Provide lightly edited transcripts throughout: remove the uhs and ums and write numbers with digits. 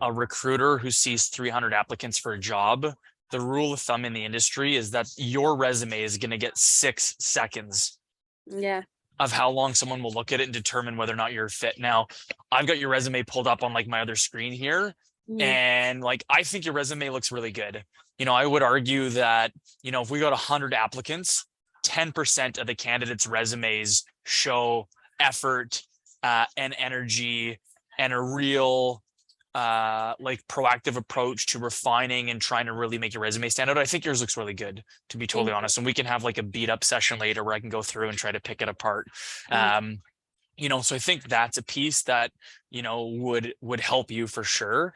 A recruiter who sees 300 applicants for a job, the rule of thumb in the industry is that your resume is going to get 6 seconds Yeah. of how long someone will look at it and determine whether or not you're a fit. Now, I've got your resume pulled up on like my other screen here, Mhm. and like I think your resume looks really good. I would argue that, if we got 100 applicants, 10% of the candidates' resumes show effort and energy and a real like proactive approach to refining and trying to really make your resume stand out. I think yours looks really good, to be totally Thank you. honest. And we can have like a beat up session later where I can go through and try to pick it apart. Mhm. Um, so I think that's a piece that, would help you for sure.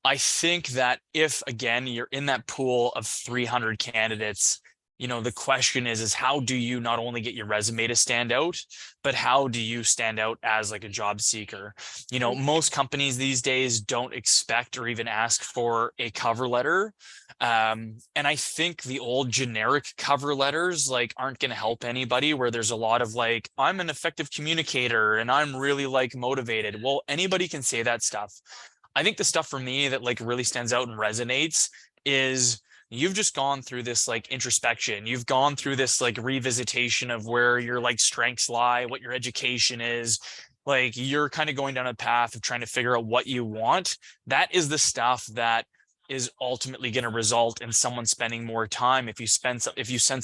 I think that if again you're in that pool of 300 candidates, the question is how do you not only get your resume to stand out, but how do you stand out as like a job seeker? Most companies these days don't expect or even ask for a cover letter. And I think the old generic cover letters like aren't going to help anybody, where there's a lot of like, I'm an effective communicator and I'm really like motivated. Well, anybody can say that stuff. I think the stuff for me that like really stands out and resonates is you've just gone through this like introspection. You've gone through this like revisitation of where your like strengths lie, what your education is. Like you're kind of going down a path of trying to figure out what you want. That is the stuff that is ultimately going to result in someone spending more time. If you send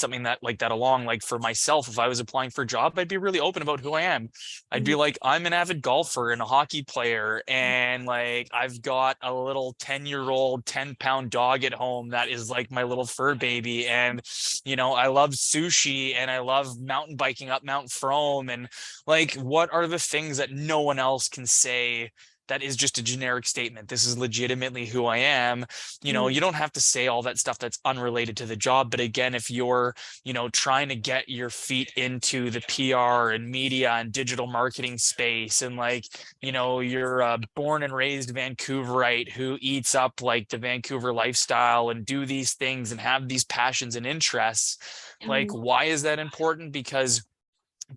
something that like that along, like for myself, if I was applying for a job, I'd be really open about who I am. I'd be Mhm. like, I'm an avid golfer and a hockey player, and like I've got a little 10-year-old 10-pound dog at home that is like my little fur baby. And I love sushi and I love mountain biking up Mount Frome. And like, what are the things that no one else can say that is just a generic statement? This is legitimately who I am. Mhm. You don't have to say all that stuff that's unrelated to the job. But again, if you're, trying to get your feet into the PR and media and digital marketing space, and like, you're a born and raised Vancouverite who eats up like the Vancouver lifestyle and do these things and have these passions and interests, like, Mhm. why is that important? Because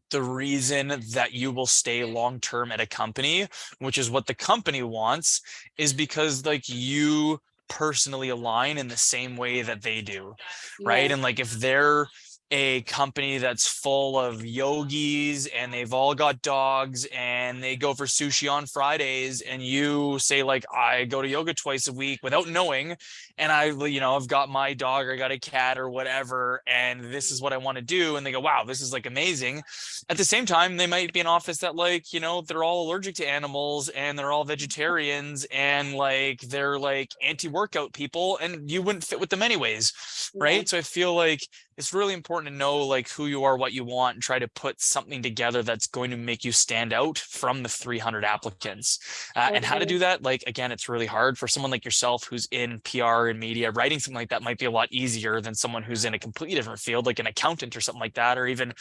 the reason that you will stay long term at a company, which is what the company wants, is because like you personally align in the same way that they do, right? Yeah. And like if they're a company that's full of yogis and they've all got dogs and they go for sushi on Fridays, and you say like, I go to yoga twice a week without knowing, and I've got my dog or I got a cat or whatever, and this is what I want to do, and they go, wow, this is like amazing. At the same time, they might be an office that like, they're all allergic to animals and they're all vegetarians and like they're like anti-workout people, and you wouldn't fit with them anyways, Yeah. right? So I feel like it's really important to know like who you are, what you want, and try to put something together that's going to make you stand out from the 300 applicants. And how to Totally. do that, like again, it's really hard for someone like yourself who's in PR and media. Writing something like that might be a lot easier than someone who's in a completely different field, like an accountant or something like that, or even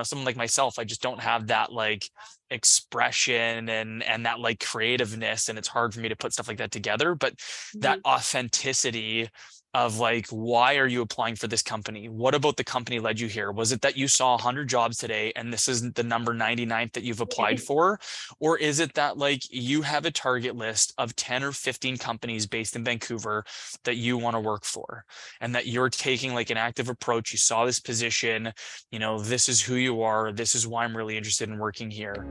someone like myself. I just don't have that like expression and that like creativeness, and it's hard for me to put stuff like that together. But that Mhm. authenticity of like, why are you applying for this company? What about the company led you here? Was it that you saw 100 jobs today and this isn't the number 99th that you've applied for? Or is it that like you have a target list of 10 or 15 companies based in Vancouver that you want to work for, and that you're taking like an active approach? You saw this position, this is who you are. This is why I'm really interested in working here.